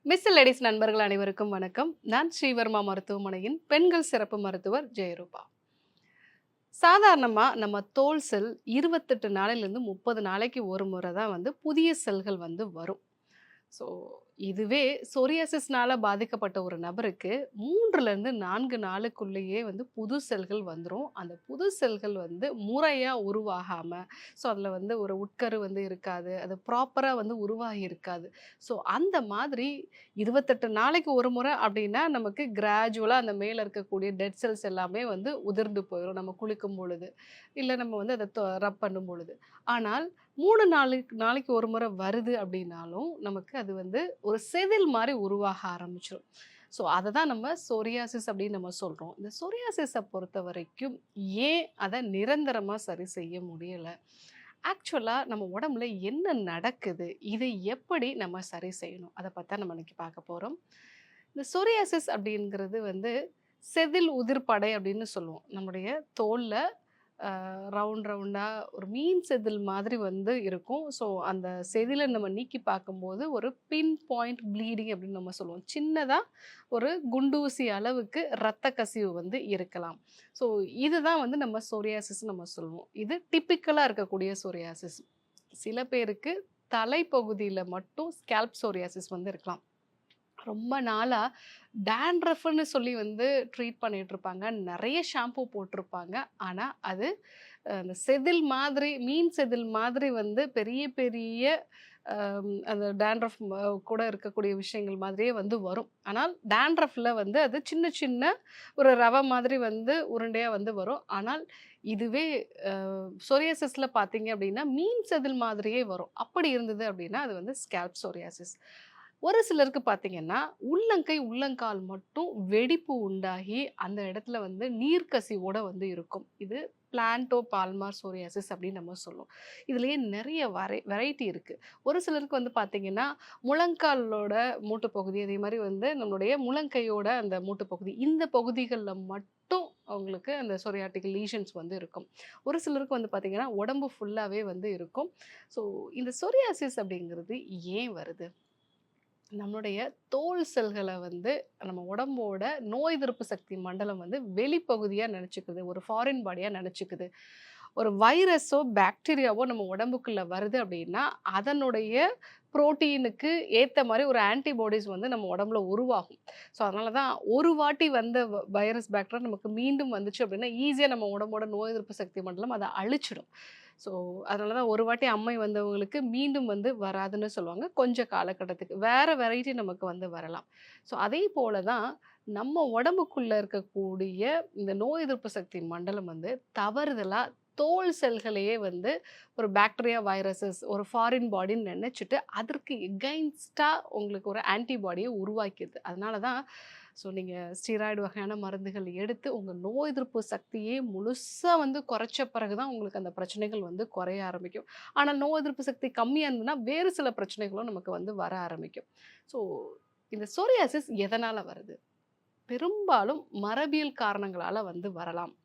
Miss ladies நண்பர்கள் அனைவருக்கும் வணக்கம். நான் ஸ்ரீவர்மா மருத்துவமனையின் பெண்கள் சிறப்பு மருத்துவர் ஜெயரூபா. சாதாரணமா நம்ம தோல் செல் 28 நாளையிலிருந்து 30 நாளைக்கு ஒரு முறை தான் புதிய செல்கள் வரும். ஸோ, இதுவே சொரியாசிஸ்னால பாதிக்கப்பட்ட ஒரு நபருக்கு 3லேருந்து 4 நாளுக்குள்ளேயே புது செல்கள் வந்துரும். அந்த புது செல்கள் முறையா உருவாகாம, ஸோ அதில ஒரு உட்கரு இருக்காது. அது ப்ராப்பரா உருவாகி இருக்காது. ஸோ அந்த மாதிரி 28 நாளைக்கு ஒரு முறை அப்டின்னா, நமக்கு கிராஜுவலா அந்த மேல இருக்கக்கூடிய டெட் செல்ஸ் எல்லாமே உதிர்ந்து போயிரும். நம்ம குளிக்கும் பொழுது, இல்ல நம்ம அத ரப் பண்ணும் பொழுது. ஆனால் 3 நாளைக்கு ஒரு முறை வருது அப்படின்னாலும், நமக்கு அது ஒரு செதில் மாரி உருவாக ஆரம்பிச்சுரும். ஸோ, அத தான் நம்ம சொரியாசிஸ் அப்படின்னு நம்ம சொல்றோம். இந்த சொரியாசிஸ பொறுத்தவரைக்கும் ஏன் அத நிரந்தரமா சரி செய்ய முடியல? ஆக்சுவலா நம்ம உடம்புல என்ன நடக்குது? இதை எப்படி நம்ம சரி செய்யணும்? அத பத்தி தான் நம்ம இன்னைக்கு பார்க்க போறோம். இந்த சொரியாசிஸ் அப்படிங்கிறது செதில் உதிர்ப்படை அப்படின்னு சொல்லுவோம். நம்முடைய தோல்ல ரவுண்டா ஒரு மீன் செதில் மாதிரி இருக்கும். ஸோ, அந்த செதில நம்ம நீக்கி பார்க்கும்போது, ஒரு பின் பாயிண்ட் ப்ளீடிங் அப்படின்னு நம்ம சொல்லுவோம். சின்னதா ஒரு குண்டூசி அளவுக்கு இரத்த கசிவு இருக்கலாம். ஸோ, இதுதான் நம்ம சொரியாசிஸ்ன்னு நம்ம சொல்லுவோம். இது டிப்பிக்கலா இருக்கக்கூடிய சொரியாசிஸ். சில பேருக்கு தலைப்பகுதியில மட்டும் ஸ்கேல்ப் சொரியாசிஸ் இருக்கலாம். ரொம்ப நாளா டாண்ட்ரஃப்ன்னு சொல்லி ட்ரீட் பண்ணிட்டு இருப்பாங்க. நெறைய ஷாம்பு போட்டிருப்பாங்க. ஆனா, அது அந்த செதில் மாதிரி, மீன் செதில் மாதிரி பெரிய பெரிய அந்த டாண்ட்ரஃப் கூட இருக்கக்கூடிய விஷயங்கள் மாதிரியே வரும். ஆனால் டாண்ட்ரஃப்ல அது சின்ன சின்ன ஒரு ரவ மாதிரி உருண்டையா வரும். ஆனால் இதுவே அ சொரியாசிஸ்ல பார்த்தீங்க அப்படின்னா, மீன் செதில் மாதிரியே வரும். அப்படி இருந்தது அப்படின்னா, அது ஸ்கேல்ப் சொரியாசிஸ். ஒரு சிலருக்கு பார்த்தீங்கன்னா, உள்ளங்கை, உள்ளங்கால் மட்டும் வெடிப்பு உண்டாகி, அந்த இடத்துல நீர்க்கசிவோட இருக்கும். இது பிளான்டோ பால்மார் சோரியாசிஸ் அப்படின்னு நம்ம சொல்லுவோம். இதுலயே நெறைய வெரைட்டி இருக்கு. ஒரு சிலருக்கு பார்த்தீங்கன்னா, முழங்காலோட மூட்டு பகுதி, அதே மாரி நம்மளுடைய முழங்கையோட அந்த மூட்டு பகுதி, இந்த பகுதிகள்ல மட்டும் அவங்களுக்கு அந்த சொரியாட்டிக் லீஷன்ஸ் இருக்கும். ஒரு சிலருக்கு பார்த்தீங்கன்னா, உடம்பு ஃபுல்லாவே இருக்கும். ஸோ, இந்த சொரியாசிஸ் அப்படிங்கிறது ஏன் வருது? நம்மளுடைய தோல் செல்கள நம்ம உடம்போட நோய் எதிர்ப்பு சக்தி மண்டலம் வெளிப்பகுதியா நெனச்சுக்குது. ஒரு ஃபாரின் பாடியா நெனச்சுக்குது. ஒரு வைரஸோ, பாக்டீரியாவோ நம்ம உடம்புக்குள்ள வருது அப்டின்னா, அதனுடைய புரோட்டீனுக்கு ஏத்த மாரி ஒரு ஆன்டிபாடிஸ் நம்ம உடம்புல உருவாகும். ஸோ, அதனால தான் ஒரு வாட்டி வந்த வைரஸ், பாக்டீரியா நமக்கு மீண்டும் வந்துச்சு அப்டின்னா, ஈஸியா நம்ம உடம்போட நோய் எதிர்ப்பு சக்தி மண்டலம் அத அழிச்சிடும். ஸோ, அதனால தான் ஒரு வாட்டி அம்மை வந்தவங்களுக்கு மீண்டும் வராதுன்னு சொல்லுவாங்க. கொஞ்ச காலகட்டத்துக்கு. வேற வெரைட்டி நமக்கு வரலாம். ஸோ, அதே போல தான் நம்ம உடம்புக்குள்ள இருக்கக்கூடிய இந்த நோய் எதிர்ப்பு சக்தி மண்டலம் தவறுதலா தோல் செல்களையே ஒரு பாக்டீரியா, வைரஸஸ், ஒரு ஃபாரின் பாடின்னு நெனச்சுட்டு, அதற்கு எகைன்ஸ்ட்டா உங்களுக்கு ஒரு ஆன்டிபாடிய உருவாக்கிருது. அதனால தான் நீங்க ஸ்டீராய்டு வகையான மருந்துகள் எடுத்து, உங்க நோய் எதிர்ப்பு சக்தியே முழுசா குறைச்ச பிறகு தான் உங்களுக்கு அந்த பிரச்சனைகள் குறைய ஆரம்பிக்கும். ஆனா, நோய் எதிர்ப்பு சக்தி கம்மியா இருந்ததுன்னா, வேறு சில பிரச்சனைகளும் நமக்கு வர ஆரம்பிக்கும். ஸோ, இந்த சொரியாசிஸ் எதனால வருது? பெரும்பாலும் மரபியல் காரணங்களால வரலாம்.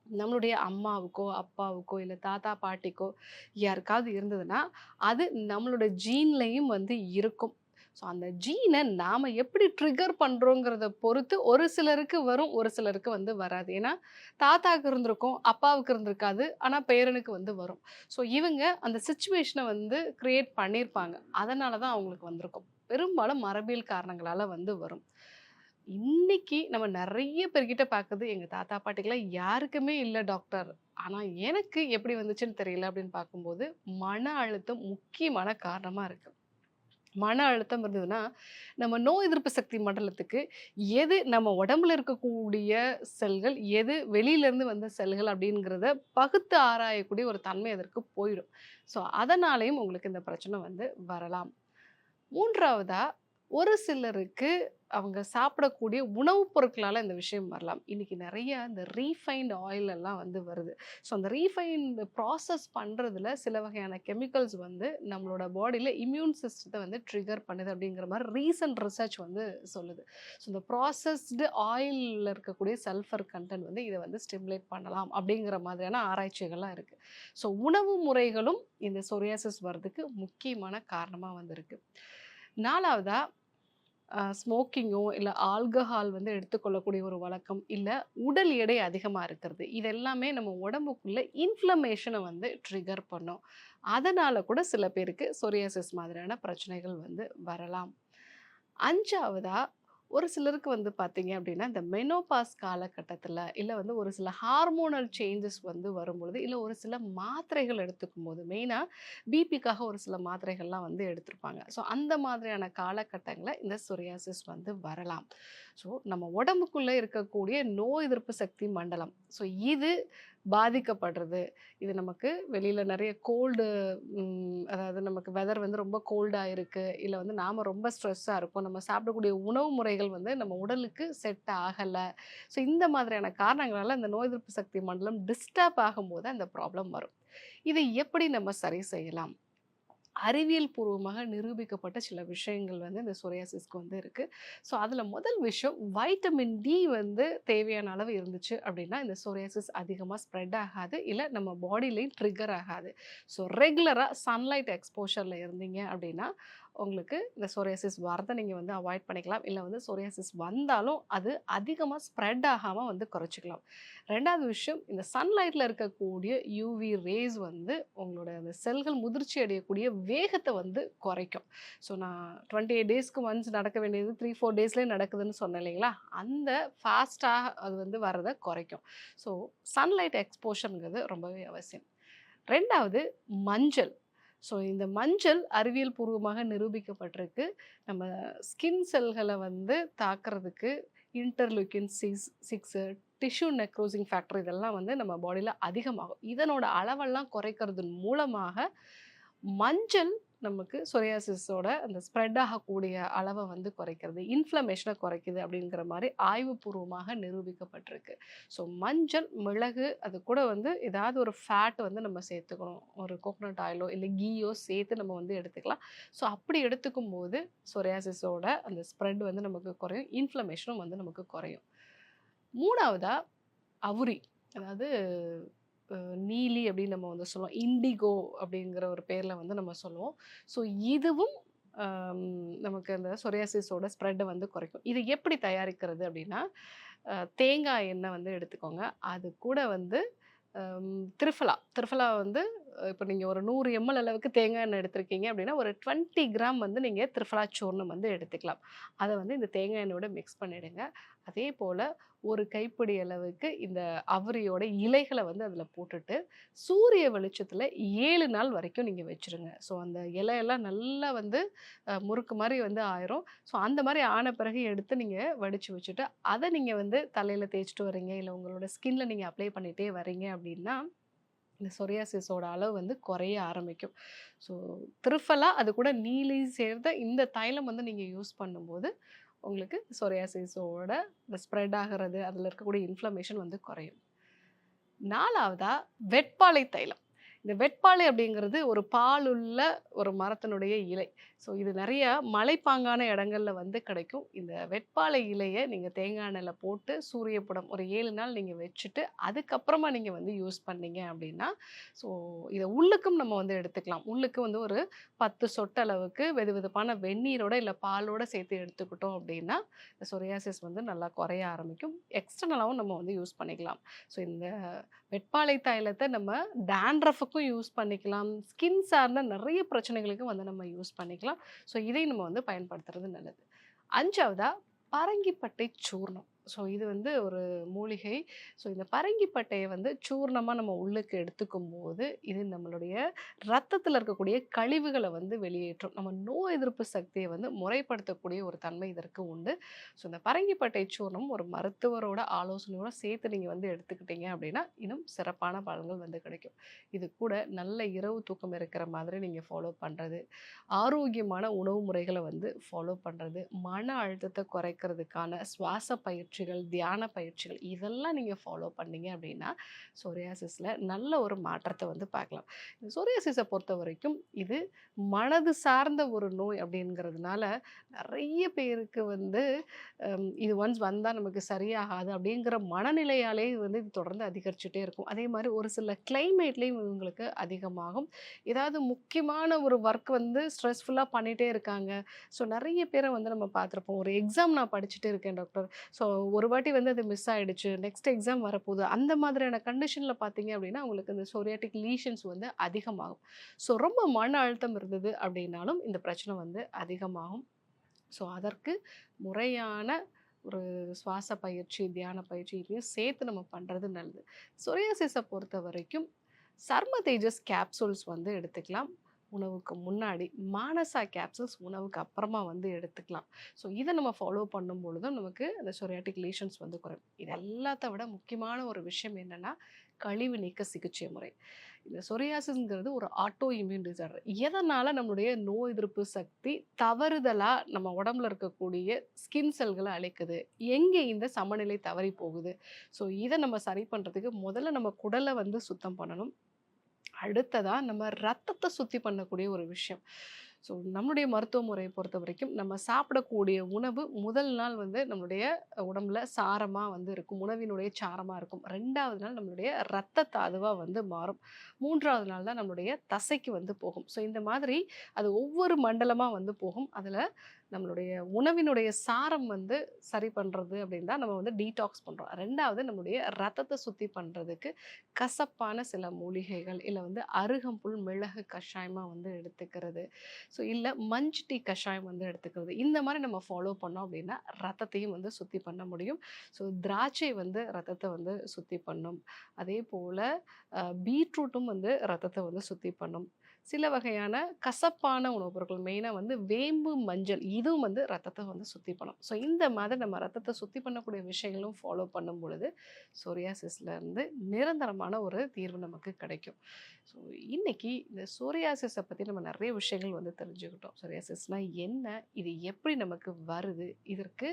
நம்மளுடைய அம்மாவுக்கோ, அப்பாவுக்கோ, இல்ல தாத்தா, பாட்டிக்கோ யாருக்காவது இருந்ததுன்னா, அது நம்மளோட ஜீன்லயும் இருக்கும். ஸோ, அந்த ஜீன நாம எப்படி ட்ரிகர் பண்றோங்கிறத பொறுத்து ஒரு சிலருக்கு வரும், ஒரு சிலருக்கு வராது. ஏன்னா, தாத்தாக்கு இருந்திருக்கும், அப்பாவுக்கு இருந்திருக்காது. ஆனா, பேரனுக்கு வரும். ஸோ, இவங்க அந்த சிச்சுவேஷன கிரியேட் பண்ணியிருப்பாங்க. அதனால தான் அவங்களுக்கு வந்திருக்கும். பெரும்பாலும் மரபியல் காரணங்களால வரும். இன்னைக்கு நம்ம நெறைய பேர்கிட்ட பாக்குது, "எங்க தாத்தா, பாட்டிக்கெல்லாம் யாருக்குமே இல்ல டாக்டர். ஆனா எனக்கு எப்படி வந்துச்சுன்னு தெரியல." அப்படின்னு பார்க்கும்போது, மன அழுத்தம் முக்கியமான காரணமா இருக்கு. மன அழுத்தம் இருந்ததுன்னா, நம்ம நோய் எதிர்ப்பு சக்தி மண்டலத்துக்கு எது நம்ம உடம்புல இருக்கக்கூடிய செல்கள், எது வெளியிலேருந்து வந்த செல்கள் அப்படிங்கிறத பகுத்து ஆராயக்கூடிய ஒரு தன்மை அதற்கு போயிடும். ஸோ, அதனாலேயும் உங்களுக்கு இந்த பிரச்சனை வரலாம். 3வதா, ஒரு சிலருக்கு அவங்க சாப்பிடக்கூடிய உணவுப் பொருட்களால இந்த விஷயம் வரலாம். இன்னைக்கு நெறைய இந்த ரீஃபைன்ட் ஆயில் எல்லாம் வருது. ஸோ, அந்த ரீஃபைன்ட் ப்ராசஸ் பண்றதுல சில வகையான கெமிக்கல்ஸ் நம்மளோட பாடியில இம்யூன் சிஸ்டத்த ட்ரிகர் பண்ணுது அப்படிங்கிற மாரி ரீசன்ட் ரிசர்ச் சொல்லுது. ஸோ, இந்த ப்ராசஸ்டு ஆயில்ல இருக்கக்கூடிய சல்ஃபர் கன்டென்ட் இத ஸ்டிமுலேட் பண்ணலாம் அப்படிங்கிற மாதிரியான ஆராய்ச்சிகள்லாம் இருக்கு. ஸோ, உணவு முறைகளும் இந்த சொரியாசிஸ் வர்றதுக்கு முக்கியமான காரணமா இருக்கு. 4வதா, ஸ்மோக்கிங்கோ, இல்ல ஆல்கஹால் வந்து எடுத்துக்கொள்ளக்கூடிய ஒரு வழக்கம், இல்ல உடல் எடை அதிகமா இருக்கிறது. இது எல்லாமே நம்ம உடம்புக்குள்ள இன்ஃப்ளமேஷன வந்து ட்ரிகர் பண்ணும். அதனால கூட சில பேருக்கு சொரியாசிஸ் மாதிரியான பிரச்சனைகள் வந்து வரலாம். 5வதா ஒரு சிலருக்கு வந்து பார்த்தீங்க அப்படின்னா, இந்த மெனோபாஸ் காலகட்டத்தில, இல்ல வந்து ஒரு சில ஹார்மோனல் சேஞ்சஸ் வந்து வரும்பொழுது, இல்ல ஒரு சில மாத்திரைகள் எடுத்துக்கும்போது, மெயினா பிபிக்காக ஒரு சில மாத்திரைகள்லாம் வந்து எடுத்திருப்பாங்க. ஸோ அந்த மாதிரியான காலகட்டங்கள்ல இந்த சொரியாசிஸ் வந்து வரலாம். ஸோ நம்ம உடம்புக்குள்ள இருக்கக்கூடிய நோய் எதிர்ப்பு சக்தி மண்டலம். ஸோ இது பாதிக்கப்படுறது. இது நமக்கு வெளியில நெறைய கோல்டு அதாவது நமக்கு வெதர் வந்து ரொம்ப கோல்டா இருக்கு. இல்ல வந்து நாம ரொம்ப ஸ்ட்ரெஸ்ஸா இருக்கோம். நம்ம சாப்பிடக்கூடிய உணவு முறைகள் வந்து நம்ம உடலுக்கு செட் ஆகல. ஸோ இந்த மாதிரியான காரணங்களால இந்த நோய் எதிர்ப்பு சக்தி மண்டலம் டிஸ்டர்ப் ஆகும்போது அந்த ப்ராப்ளம் வரும். இதை எப்படி நம்ம சரி செய்யலாம்? அறிவியல் பூர்வமாக நிரூபிக்கப்பட்ட சில விஷயங்கள் வந்து இந்த சொரியாசிஸ்க்கு வந்து இருக்கு. ஸோ அதில முதல் விஷயம் வைட்டமின் டி வந்து தேவையான அளவு இருந்துச்சு அப்படின்னா, இந்த சொரியாசிஸ் அதிகமா ஸ்ப்ரெட் ஆகாது. இல்ல நம்ம பாடிலயும் ட்ரிகர் ஆகாது. ஸோ ரெகுலரா சன்லைட் எக்ஸ்போஷர்ல இருந்தீங்க அப்படின்னா, உங்களுக்கு இந்த சொரியாசிஸ் வரத நீங்க வந்து அவாய்ட் பண்ணிக்கலாம். இல்ல வந்து சொரியாசிஸ் வந்தாலும் அது அதிகமா ஸ்ப்ரெட் ஆகாம வந்து குறைச்சுக்கலாம். 2வது விஷயம் இந்த சன்லைட்ல இருக்கக்கூடிய யூவி ரேஸ் வந்து உங்களோட அந்த செல்கள் முதிர்ச்சி அடையக்கூடிய வேகத்த வந்து குறைக்கும். ஸோ நான் 28 டேஸ்க்கு ஒன்ஸ் நடக்க வேண்டியது 3, 4 டேஸ்லயே நடக்குதுன்னு சொன்னேன் இல்லைங்களா? அந்த ஃபாஸ்ட்டா அது வந்து வரத குறைக்கும். ஸோ சன்லைட் எக்ஸ்போஷர்ங்கிறது ரொம்பவே அவசியம். 2வது மஞ்சள். ஸோ இந்த மஞ்சள் அறிவியல் பூர்வமாக நிரூபிக்கப்பட்டிருக்கு. நம்ம ஸ்கின் செல்கள வந்து தாக்குறதுக்கு இன்டர்லூக்கின் 6 டிஷ்யூ நெக்ரோசிங் ஃபேக்டர் இதெல்லாம் வந்து நம்ம பாடியில அதிகமாகும். இதனோட அளவெல்லாம் குறைக்கிறதன் மூலமாக மஞ்சள் நமக்கு சொரியாசிஸோட அந்த ஸ்ப்ரெட் ஆகக்கூடிய அளவ வந்து குறைக்கிறது. இன்ஃப்ளமேஷன குறைக்குது அப்படிங்கிற மாரி ஆய்வுபூர்வமாக நிரூபிக்கப்பட்டிருக்கு. ஸோ மஞ்சள், மிளகு அது கூட வந்து ஏதாவது ஒரு ஃபேட் வந்து நம்ம சேர்த்துக்கணும். ஒரு கோகனட் ஆயிலோ, இல்ல கீயோ சேர்த்து நம்ம வந்து எடுத்துக்கலாம். ஸோ அப்படி எடுத்துக்கும்போது சொரியாசிஸோட அந்த ஸ்ப்ரெட் வந்து நமக்கு குறையும். இன்ஃப்ளமேஷனும் வந்து நமக்கு குறையும். 3வதா அவுரி. அதாவது அ நீலி அப்படின்னு நம்ம வந்து சொல்லுவோம். இண்டிகோ அப்படிங்கிற ஒரு பேர்ல வந்து நம்ம சொல்லுவோம். ஸோ இதுவும் அம் நமக்கு அந்த சொரியாசிஸோட ஸ்ப்ரெட்ட வந்து குறைக்கும். இது எப்படி தயாரிக்கிறது அப்படின்னா, தேங்காய் எண்ணெய் வந்து எடுத்துக்கோங்க. அது கூட வந்து திரிஃபலா. திரிஃபலா வந்து இப்ப நீங்க ஒரு 100 எம்எல் அளவுக்கு தேங்காய் எண்ணெய் எடுத்திருக்கீங்க அப்படின்னா, ஒரு 20 கிராம் வந்து நீங்க திரிஃபலா சூர்ணம் வந்து எடுத்துக்கலாம். அத வந்து இந்த தேங்காய் எண்ணெயோட மிக்ஸ் பண்ணிடுங்க. அதேபோல ஒரு கைப்பிடி அளவுக்கு இந்த அவரியோட இலைகள வந்து அதில போட்டுட்டு, சூரிய வெளிச்சத்தில 7 நாள் வரைக்கும் நீங்க வச்சுருங்க. ஸோ அந்த இலையெல்லாம் நல்லா வந்து முறுக்கு மாரி வந்து ஆயிரும். ஸோ அந்த மாரி ஆன பிறகு எடுத்து நீங்க வடிச்சு வச்சுட்டு, அத நீங்க வந்து தலையில தேய்ச்சுட்டு வரீங்க, இல்ல உங்களோட ஸ்கின்ல நீங்க அப்ளை பண்ணிட்டே வரீங்க அப்டின்னா, இந்த சொரியாசிஸோட அளவு வந்து குறைய ஆரம்பிக்கும். ஸோ திரிஃபலா அது கூட நீலி சேர்ந்த இந்த தைலம் வந்து நீங்க யூஸ் பண்ணும்போது, உங்களுக்கு சொரியாசிஸோட இந்த ஸ்ப்ரெட் ஆகுறது, அதில இருக்கக்கூடிய இன்ஃப்ளமேஷன் வந்து குறையும். 4வதா வெட்பாலை தைலம். இந்த வெட்பாலை அப்படிங்கிறது ஒரு பாலுள்ள ஒரு மரத்தினுடைய இலை. ஸோ இது நெறைய மலைப்பாங்கான இடங்கள்ல வந்து கிடைக்கும். இந்த வெட்பாலை இலைய நீங்க தேங்காய் எண்ணெயில போட்டு சூரியப்புடம் ஒரு 7 நாள் நீங்க வச்சுட்டு, அதுக்கப்புறமா நீங்க வந்து யூஸ் பண்ணீங்க அப்படின்னா, ஸோ இத உள்ளுக்கும் நம்ம வந்து எடுத்துக்கலாம். உள்ளுக்கு வந்து ஒரு 10 சொட்டு அளவுக்கு வெதுவெதுப்பான வெந்நீரோட இல்ல பாலோட சேர்த்து எடுத்துக்கிட்டோம் அப்படின்னா, இந்த சொரியாசிஸ் வந்து நல்லா குறைய ஆரம்பிக்கும். எக்ஸ்டர்னலாவும் நம்ம வந்து யூஸ் பண்ணிக்கலாம். ஸோ இந்த வெட்பாலை தைலத்த நம்ம டாண்ட்ரஃப்க்கும் யூஸ் பண்ணிக்கலாம். ஸ்கின் சார்ந்த நெறைய பிரச்சனைகளுக்கு வந்து நம்ம யூஸ் பண்ணிக்கலாம். ஸோ இதை நம்ம வந்து பயன்படுத்துறது நல்லது. 5வதா பரங்கிப்பட்டை சூர்ணம். ஸோ இது வந்து ஒரு மூலிகை. ஸோ இந்த பரங்கிப்பட்டைய வந்து சூர்ணமா நம்ம உள்ளுக்கு எடுத்துக்கும்போது, இது நம்மளுடைய ரத்தத்தில இருக்கக்கூடிய கழிவுகள வந்து வெளியேற்றும். நம்ம நோய் எதிர்ப்பு சக்திய வந்து முறைப்படுத்தக்கூடிய ஒரு தன்மை இதற்கு உண்டு. ஸோ இந்த பரங்கிப்பட்டை சூர்ணம் ஒரு மருத்துவரோட ஆலோசனையோட சேர்த்து நீங்க வந்து எடுத்துக்கிட்டீங்க அப்படின்னா, இன்னும் சிறப்பான பலன்கள் வந்து கிடைக்கும். இது கூட நல்ல இரவு தூக்கம் இருக்கிற மாதிரி நீங்க ஃபாலோ பண்றது, ஆரோக்கியமான உணவு முறைகள வந்து ஃபாலோ பண்றது, மன அழுத்தத்த குறைக்கிறதுக்கான சுவாச பயிற்சி பயிற்சிகள், தியான பயிற்சிகள் இதெல்லாம் நீங்க ஃபாலோ பண்ணீங்க அப்படின்னா, சொரியாசிஸ்ல நல்ல ஒரு மாற்றத்த வந்து பார்க்கலாம். இந்த சொரியாசிஸ பொறுத்தவரைக்கும் இது மனது சார்ந்த ஒரு நோய் அப்படிங்கிறதுனால, நெறைய பேருக்கு வந்து இது ஒன்ஸ் வந்தா நமக்கு சரியாகாது அப்படிங்கிற மனநிலையாலே வந்து இது தொடர்ந்து அதிகரிச்சுட்டே இருக்கும். அதே மாரி ஒரு சில கிளைமேட்லயும் இவங்களுக்கு அதிகமாகும். ஏதாவது முக்கியமான ஒரு ஒர்க் வந்து ஸ்ட்ரெஸ்ஃபுல்லா பண்ணிட்டே இருக்காங்க. ஸோ நெறைய பேர வந்து நம்ம பார்த்துருப்போம். ஒரு எக்ஸாம் நான் படிச்சுட்டு இருக்கேன் டாக்டர். ஸோ ஒரு வாட்டி வந்து அது மிஸ் ஆயிடுச்சு. நெக்ஸ்ட் எக்ஸாம் வரப்போகுது. அந்த மாதிரியான கண்டிஷன்ல பார்த்தீங்க அப்படின்னா, உங்களுக்கு இந்த சொரியாட்டிக் லீஷன்ஸ் வந்து அதிகமாகும். ஸோ ரொம்ப மன அழுத்தம் இருந்தது அப்படின்னாலும், இந்த பிரச்சனை வந்து அதிகமாகும். ஸோ அதற்கு முறையான ஒரு சுவாச பயிற்சி, தியான பயிற்சி இதையும் சேர்த்து நம்ம பண்றது நல்லது. சொரியாசிஸ பொறுத்தவரைக்கும் சர்ம தேஜஸ் கேப்சூல்ஸ் வந்து எடுத்துக்கலாம். உணவுக்கு முன்னாடி. மானசா கேப்சூல்ஸ் உணவுக்கு அப்புறமா வந்து எடுத்துக்கலாம். ஸோ இத நம்ம ஃபாலோ பண்ணும்பொழுதும் நமக்கு அந்த சொரியாட்டிக் லீஷன்ஸ் வந்து குறையும். இது எல்லாத்த விட முக்கியமான ஒரு விஷயம் என்னன்னா, கழிவு நீக்க சிகிச்சை முறை. இந்த சொரியாசிஸ்ங்கிறது ஒரு ஆட்டோ இம்யூன் டிஸார்டர். எதனால நம்மளுடைய நோய் எதிர்ப்பு சக்தி தவறுதலா நம்ம உடம்புல இருக்கக்கூடிய ஸ்கின் செல்கள அழிக்குது? எங்கே இந்த சமநிலை தவறி போகுது? ஸோ இத நம்ம சரி பண்றதுக்கு முதல்ல நம்ம குடல வந்து சுத்தம் பண்ணணும். அடுத்ததா நம்ம ரத்தத்த சுத்தி பண்ணக்கூடிய ஒரு விஷயம். ஸோ நம்முடைய மருத்துவ முறைய பொறுத்தவரைக்கும், நம்ம சாப்பிடக்கூடிய உணவு முதல் நாள் வந்து நம்மளுடைய உடம்புல சாரமா வந்து இருக்கும். உணவினுடைய சாரமா இருக்கும். 2வது நாள் நம்மளுடைய ரத்த தாதுவா வந்து மாறும். 3வது நாள் தான் நம்மளுடைய தசைக்கு வந்து போகும். ஸோ இந்த மாதிரி அது ஒவ்வொரு மண்டலமா வந்து போகும். அதுல நம்மளுடைய உணவினுடைய சாரம் வந்து சரி பண்றது அப்படின்னு தான் நம்ம வந்து டீடாக்ஸ் பண்றோம். 2வது நம்முடைய ரத்தத்த சுத்தி பண்றதுக்கு கசப்பான சில மூலிகைகள், இல்ல வந்து அருகம்புல், மிளகு கஷாயமா வந்து எடுத்துக்கிறது. ஸோ இல்ல மஞ்சள் டீ கஷாயம் வந்து எடுத்துக்கிறது. இந்த மாரி நம்ம ஃபாலோ பண்ணோம் அப்படின்னா, ரத்தத்தையும் வந்து சுத்தி பண்ண முடியும். ஸோ திராட்சை வந்து ரத்தத்த வந்து சுத்தி பண்ணும். அதேபோல பீட்ரூட்டும் வந்து ரத்தத்த வந்து சுத்தி பண்ணும். சில வகையான கசப்பான உணவுப் பொருட்கள் மெயினா வந்து வேம்பு, மஞ்சள் இதுவும் வந்து ரத்தத்த வந்து சுத்தி பண்ணும். ஸோ இந்த மாதிரி நம்ம ரத்தத்த சுத்தி பண்ணக்கூடிய விஷயங்களும் ஃபாலோ பண்ணும் பொழுது, சொரியாசிஸ்ல இருந்து நிரந்தரமான ஒரு தீர்வு நமக்கு கிடைக்கும். ஸோ இன்னைக்கு இந்த சொரியாசிஸ பத்தி நம்ம நெறைய விஷயங்கள் வந்து தெரிஞ்சுக்கிட்டோம். சொரியாசிஸ்னா என்ன? இது எப்படி நமக்கு வருது? இதற்கு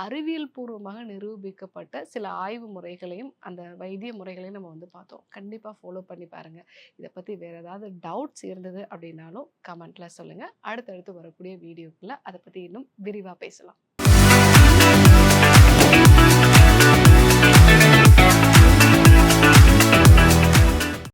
அறிவியல் பூர்வமாக நிரூபிக்கப்பட்ட சில ஆய்வு முறைகளையும், அந்த வைத்திய முறைகளையும் நம்ம வந்து பார்த்தோம். கண்டிப்பா ஃபாலோ பண்ணி பாருங்க. இத பத்தி வேற ஏதாவது டவுட்ஸ் இருந்தது அப்படின்னாலும் கமெண்ட்ல சொல்லுங்க. அடுத்தடுத்து வரக்கூடிய வீடியோக்குள்ள அத பத்தி இன்னும் விரிவா பேசலாம்.